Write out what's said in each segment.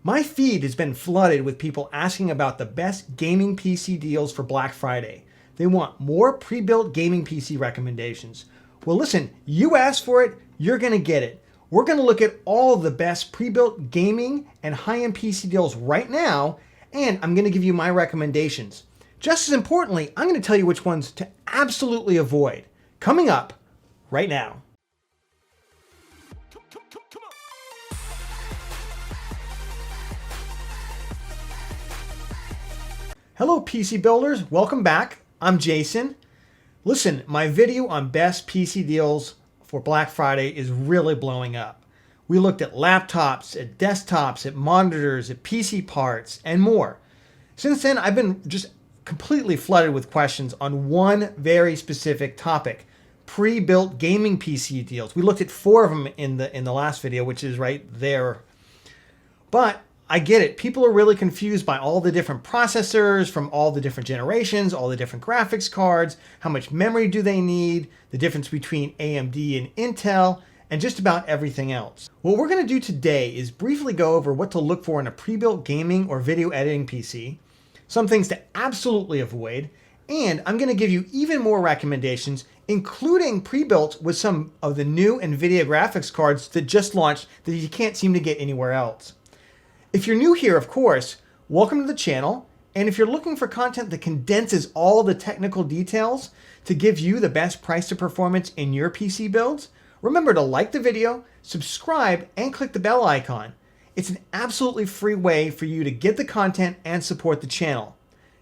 My feed has been flooded with people asking about the best gaming PC deals for Black Friday. They want more pre-built gaming PC recommendations. Well, listen, you asked for it, you're going to get it. We're going to look at all of the best pre-built gaming and high-end PC deals right now, and I'm going to give you my recommendations. Just as importantly, I'm going to tell you which ones to absolutely avoid. Coming up right now. Hello PC builders, welcome back. I'm Jason. Listen, my video on best PC deals for Black Friday is really blowing up. We looked at laptops, at desktops, at monitors, at PC parts, and more. Since then, I've been just completely flooded with questions on one very specific topic, pre-built gaming PC deals. We looked at 4 of them in the last video, which is right there. But I get it. People are really confused by all the different processors from all the different generations, all the different graphics cards, how much memory do they need, the difference between AMD and Intel, and just about everything else. What we're going to do today is briefly go over what to look for in a pre-built gaming or video editing PC, some things to absolutely avoid, and I'm going to give you even more recommendations, including pre-built with some of the new NVIDIA graphics cards that just launched that you can't seem to get anywhere else. If you're new here, of course, welcome to the channel. And if you're looking for content that condenses all the technical details to give you the best price to performance in your PC builds, remember to like the video, subscribe, and click the bell icon. It's an absolutely free way for you to get the content and support the channel.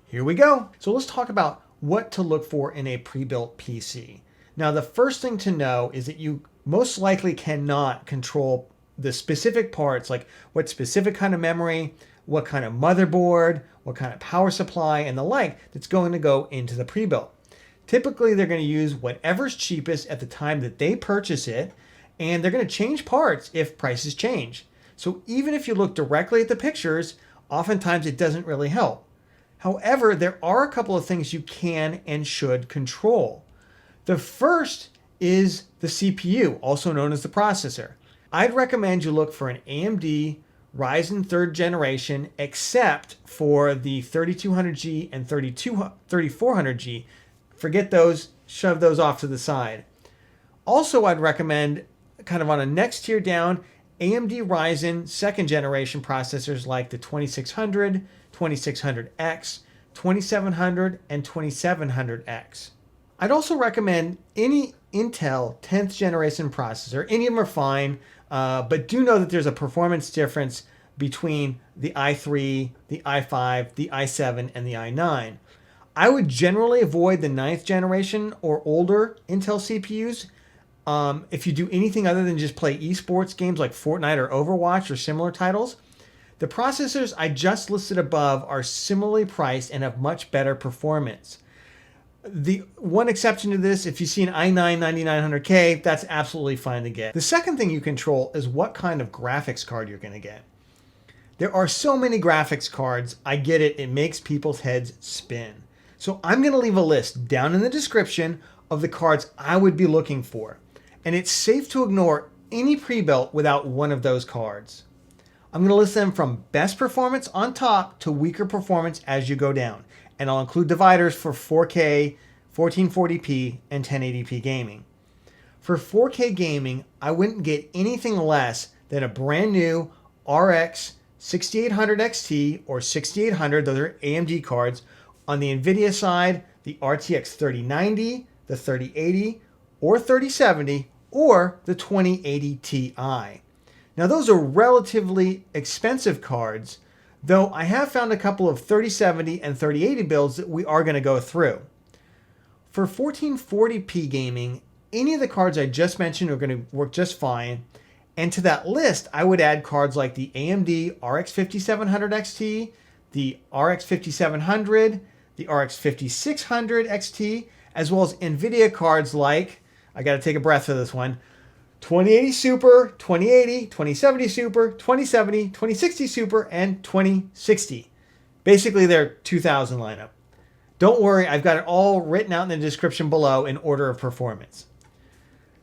Here we go. So let's talk about what to look for in a pre-built PC. Now, the first thing to know is that you most likely cannot control the specific parts, like what specific kind of memory, what kind of motherboard, what kind of power supply, and the like that's going to go into the pre-built. Typically, they're going to use whatever's cheapest at the time that they purchase it, and they're going to change parts if prices change. So even if you look directly at the pictures, oftentimes it doesn't really help. However, there are a couple of things you can and should control. The first is the CPU, also known as the processor. I'd recommend you look for an AMD Ryzen 3rd generation, except for the 3200G and 3400G. Forget those, shove those off to the side. Also, I'd recommend, kind of on a next tier down, AMD Ryzen 2nd generation processors like the 2600, 2600X, 2700, and 2700X. I'd also recommend any Intel 10th generation processor. Any of them are fine, but do know that there's a performance difference between the i3, the i5, the i7, and the i9. I would generally avoid the 9th generation or older Intel CPUs if you do anything other than just play esports games like Fortnite or Overwatch or similar titles. The processors I just listed above are similarly priced and have much better performance. The one exception to this, if you see an i9 9900K, that's absolutely fine to get. The second thing you control is what kind of graphics card you're going to get. There are so many graphics cards, I get it, it makes people's heads spin. So I'm going to leave a list down in the description of the cards I would be looking for. And it's safe to ignore any pre-built without one of those cards. I'm going to list them from best performance on top to weaker performance as you go down. And I'll include dividers for 4K, 1440p, and 1080p gaming. For 4K gaming, I wouldn't get anything less than a brand new RX 6800 XT or 6800, those are AMD cards. On the NVIDIA side, the RTX 3090, the 3080, or 3070, or the 2080 Ti. Now those are relatively expensive cards, though I have found a couple of 3070 and 3080 builds that we are going to go through. For 1440p gaming, any of the cards I just mentioned are going to work just fine. And to that list, I would add cards like the AMD RX 5700 XT, the RX 5700, the RX 5600 XT, as well as NVIDIA cards like, I got to take a breath for this one, 2080 Super, 2080, 2070 Super, 2070, 2060 Super, and 2060. Basically their 2000 lineup. Don't worry, I've got it all written out in the description below in order of performance.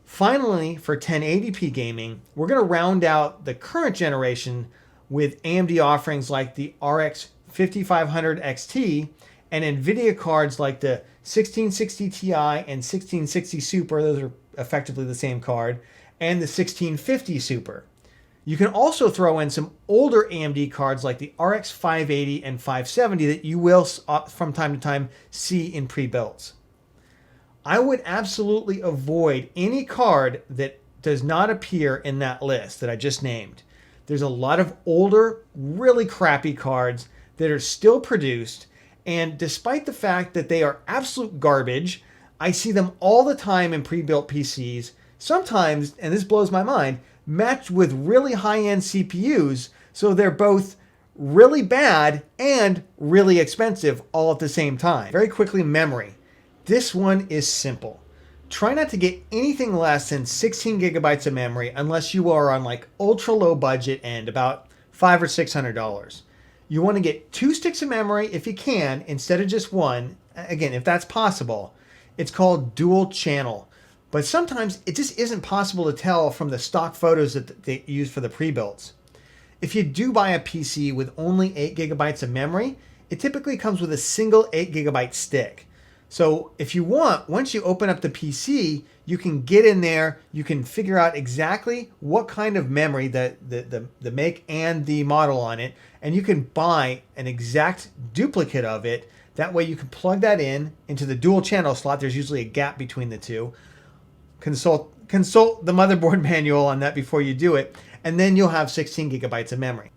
Finally, for 1080p gaming, we're going to round out the current generation with AMD offerings like the RX 5500 XT and NVIDIA cards like the 1660 Ti and 1660 Super. Those are effectively the same card, and the 1650 Super. You can also throw in some older AMD cards like the RX 580 and 570 that you will from time to time see in pre-builts. I would absolutely avoid any card that does not appear in that list that I just named. There's a lot of older, really crappy cards that are still produced, and despite the fact that they are absolute garbage, I see them all the time in pre-built PCs, sometimes, and this blows my mind, matched with really high-end CPUs, so they're both really bad and really expensive all at the same time. Very quickly, memory. This one is simple. Try not to get anything less than 16 gigabytes of memory unless you are on like ultra low budget and about $500 or $600. You want to get 2 sticks of memory if you can instead of just one. Again, if that's possible. It's called dual channel. But sometimes it just isn't possible to tell from the stock photos that they use for the pre-builts. If you do buy a PC with only 8 gigabytes of memory, it typically comes with a single 8 gigabyte stick. So if you want, once you open up the PC, you can get in there, you can figure out exactly what kind of memory, the make and the model on it, and you can buy an exact duplicate of it. That way you can plug that in into the dual channel slot. There's usually a gap between the two. Consult the motherboard manual on that before you do it, and then you'll have 16 gigabytes of memory.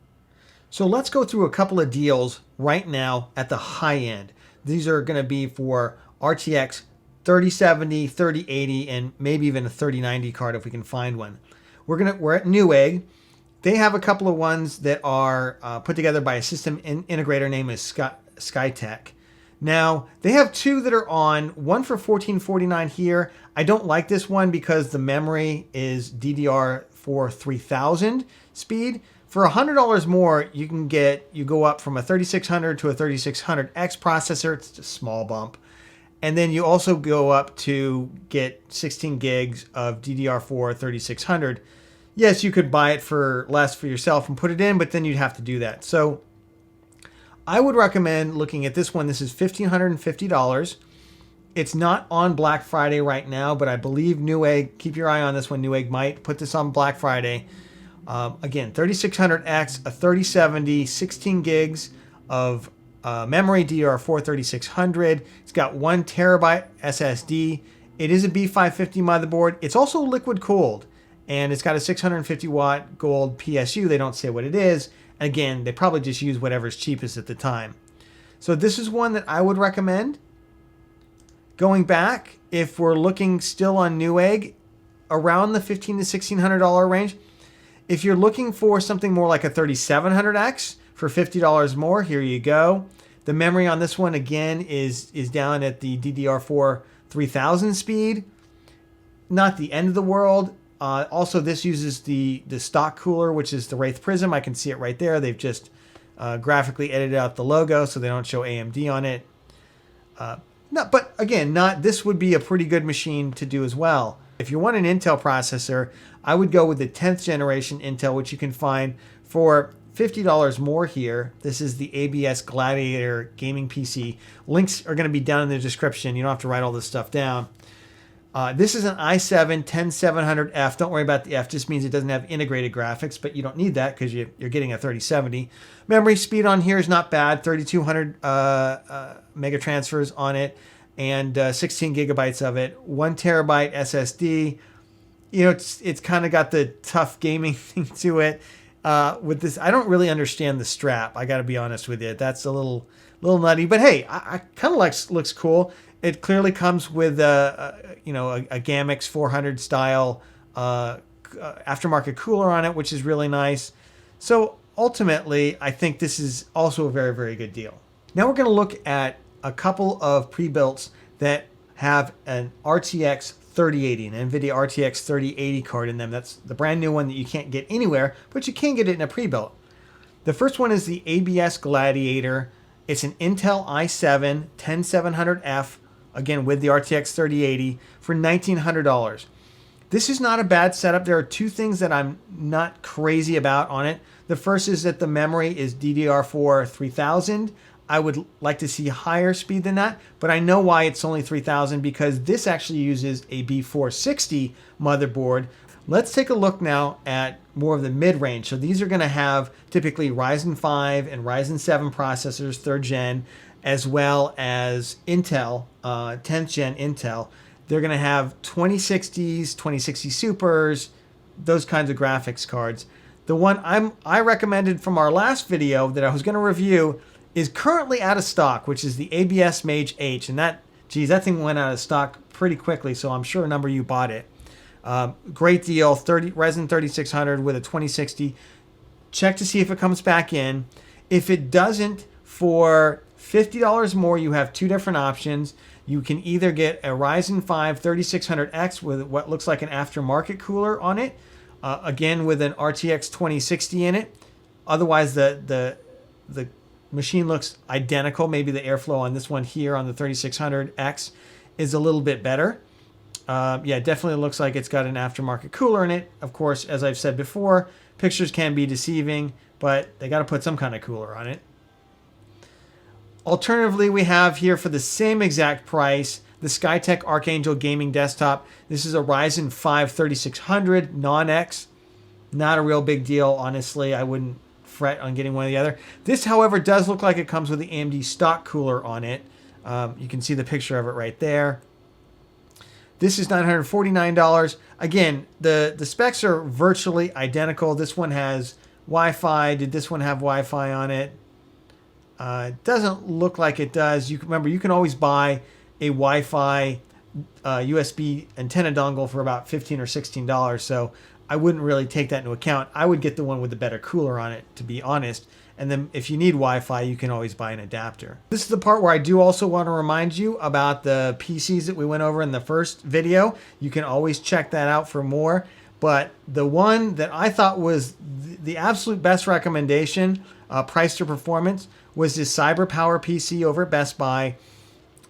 So let's go through a couple of deals right now at the high end. These are going to be for RTX 3070, 3080, and maybe even a 3090 card if we can find one. We're at Newegg. They have a couple of ones that are put together by a system integrator named Skytech. Now, they have 2 that are on, one for $1449 here. I don't like this one because the memory is DDR4 3000 speed. For $100 more, you go up from a 3600 to a 3600X processor. It's just a small bump. And then you also go up to get 16 gigs of DDR4 3600. Yes, you could buy it for less for yourself and put it in, but then you'd have to do that. So I would recommend looking at this one. This is $1,550. It's not on Black Friday right now, but I believe Newegg, keep your eye on this one, Newegg might put this on Black Friday. Again, 3600X, a 3070, 16 gigs of memory, DDR4 3600. It's got 1 terabyte SSD. It is a B550 motherboard. It's also liquid cooled, and it's got a 650 watt gold PSU. They don't say what it is. Again, they probably just use whatever's cheapest at the time. So this is one that I would recommend. Going back, if we're looking still on Newegg, around the $1,500 to $1,600 range. If you're looking for something more like a 3700X for $50 more, here you go. The memory on this one, again, is down at the DDR4 3000 speed. Not the end of the world. Also, this uses the stock cooler, which is the Wraith Prism. I can see it right there. They've just graphically edited out the logo so they don't show AMD on it. But again, this would be a pretty good machine to do as well. If you want an Intel processor, I would go with the 10th generation Intel, which you can find for $50 more here. This is the ABS Gladiator Gaming PC. Links are going to be down in the description. You don't have to write all this stuff down. This is an i7 10700F. Don't worry about the F. Just means it doesn't have integrated graphics, but you don't need that because you're getting a 3070. Memory speed on here is not bad. 3200 mega transfers on it, and 16 gigabytes of it. 1 terabyte SSD. You know, it's kind of got the tough gaming thing to it. With this, I don't really understand the strap. I got to be honest with you. That's a little nutty, but hey, I kind of looks cool. It clearly comes with a Gamix 400 style aftermarket cooler on it, which is really nice. So ultimately, I think this is also a very, very good deal. Now we're going to look at a couple of pre-builts that have an RTX 3080, an NVIDIA RTX 3080 card in them. That's the brand new one that you can't get anywhere, but you can get it in a pre-built. The first one is the ABS Gladiator. It's an Intel i7 10700F, again with the RTX 3080 for $1,900. This is not a bad setup. There are two things that I'm not crazy about on it. The first is that the memory is DDR4 3000. I would like to see higher speed than that, but I know why it's only 3000 because this actually uses a B460 motherboard. Let's take a look now at more of the mid-range. So these are going to have typically Ryzen 5 and Ryzen 7 processors, 3rd gen, as well as Intel, 10th gen Intel. They're going to have 2060s, 2060 Supers, those kinds of graphics cards. The one I recommended from our last video that I was going to review is currently out of stock, which is the ABS Mage H. And that thing went out of stock pretty quickly, so I'm sure a number of you bought it. Great deal, Ryzen 3600 with a 2060. Check to see if it comes back in. If it doesn't, for $50 more, you have two different options. You can either get a Ryzen 5 3600X with what looks like an aftermarket cooler on it, again with an RTX 2060 in it. Otherwise, the machine looks identical. Maybe the airflow on this one here on the 3600X is a little bit better. Yeah, it definitely looks like it's got an aftermarket cooler in it. Of course, as I've said before, pictures can be deceiving, but they got to put some kind of cooler on it. Alternatively, we have here for the same exact price, the Skytech Archangel Gaming Desktop. This is a Ryzen 5 3600 non-X. Not a real big deal, honestly. I wouldn't fret on getting one or the other. This, however, does look like it comes with the AMD stock cooler on it. You can see the picture of it right there. This is $949. Again, the specs are virtually identical. This one has Wi-Fi. Did this one have Wi-Fi on it? It doesn't look like it does. Remember, you can always buy a Wi-Fi USB antenna dongle for about $15 or $16. So I wouldn't really take that into account. I would get the one with the better cooler on it, to be honest. And then if you need Wi-Fi, you can always buy an adapter. This is the part where I do also want to remind you about the PCs that we went over in the first video. You can always check that out for more. But the one that I thought was the absolute best recommendation, price to performance, was this CyberPower PC over at Best Buy.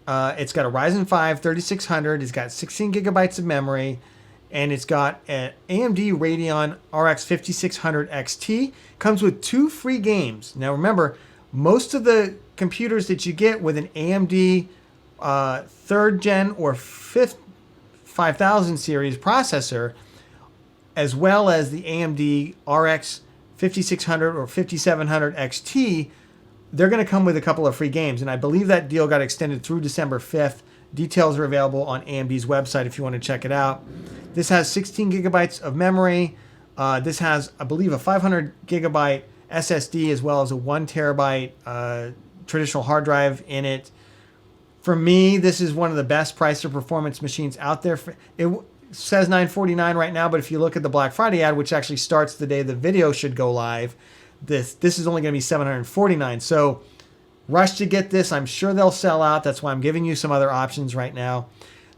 It's got a Ryzen 5 3600. It's got 16 gigabytes of memory. And it's got an AMD Radeon RX 5600 XT. Comes with 2 free games. Now remember, most of the computers that you get with an AMD 3rd gen or 5th 5000 series processor, as well as the AMD RX 5600 or 5700 XT, they're going to come with a couple of free games. And I believe that deal got extended through December 5th. Details are available on AMD's website if you want to check it out. This has 16 gigabytes of memory. This has, I believe, a 500 gigabyte SSD as well as a 1 terabyte traditional hard drive in it. For me, this is one of the best price to performance machines out there. It says $949 right now, but if you look at the Black Friday ad, which actually starts the day the video should go live, this is only going to be $749. So rush to get this. I'm sure they'll sell out. That's why I'm giving you some other options right now.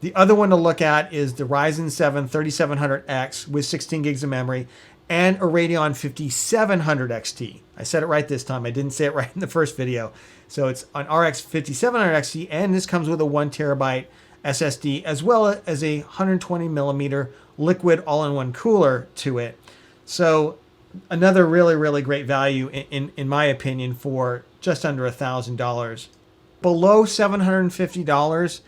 The other one to look at is the Ryzen 7 3700X with 16 gigs of memory and a Radeon 5700 XT. I said it right this time. I didn't say it right in the first video. So it's an RX 5700 XT, and this comes with a 1 terabyte SSD as well as a 120 millimeter liquid all-in-one cooler to it. So another really, really great value in my opinion for just under $1,000. Below $750,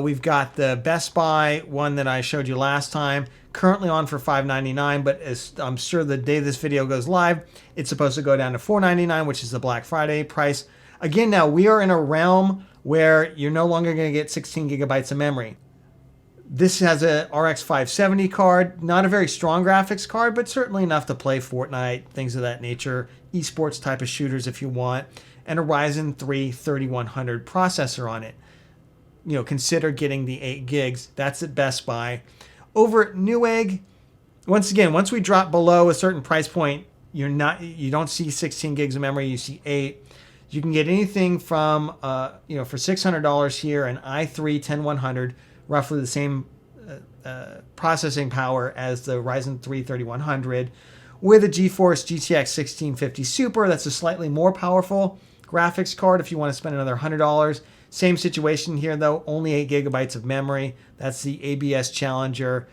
we've got the Best Buy one that I showed you last time, currently on for $599, but as I'm sure the day this video goes live, it's supposed to go down to $499, which is the Black Friday price. Again, now we are in a realm where you're no longer going to get 16 gigabytes of memory. This has a RX 570 card, not a very strong graphics card, but certainly enough to play Fortnite, things of that nature, esports type of shooters if you want, and a Ryzen 3 3100 processor on it. You know, consider getting the 8 gigs. That's at Best Buy. Over at Newegg, once again, once we drop below a certain price point, you don't see 16 gigs of memory, you see 8. You can get anything from, for $600 here, an i3 10100, roughly the same processing power as the Ryzen 3 3100, with a GeForce GTX 1650 Super. That's a slightly more powerful graphics card if you want to spend another $100. Same situation here though, only 8 gigabytes of memory. That's the ABS Challenger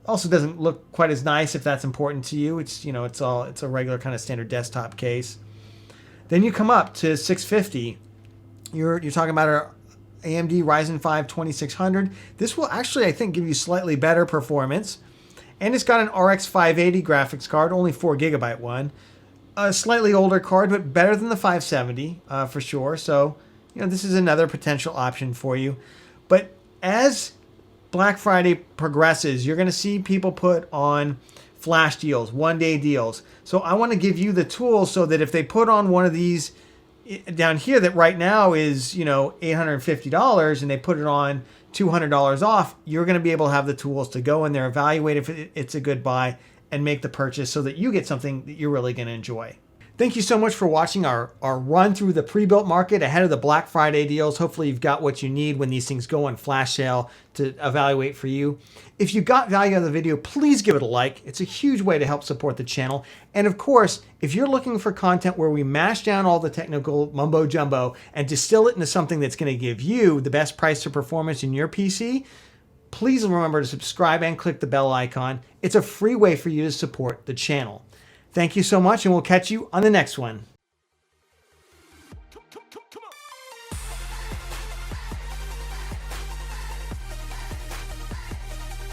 Also doesn't look quite as nice if that's important to you. It's, you know, it's a regular kind of standard desktop case. Then you come up to 650. You're talking about our AMD Ryzen 5 2600. This will actually, I think, give you slightly better performance. And it's got an RX 580 graphics card, only 4GB one. A slightly older card, but better than the 570 for sure. So, you know, this is another potential option for you. But as Black Friday progresses, you're going to see people put on flash deals, one-day deals. So I want to give you the tools so that if they put on one of these down here that right now is, you know, $850 and they put it on $200 off, you're going to be able to have the tools to go in there, evaluate if it's a good buy, and make the purchase so that you get something that you're really going to enjoy. Thank you so much for watching our run through the pre-built market ahead of the Black Friday deals. Hopefully you've got what you need when these things go on flash sale to evaluate for you. If you got value out of the video, please give it a like. It's a huge way to help support the channel. And of course, if you're looking for content where we mash down all the technical mumbo jumbo and distill it into something that's going to give you the best price to performance in your PC, please remember to subscribe and click the bell icon. It's a free way for you to support the channel. Thank you so much, and we'll catch you on the next one.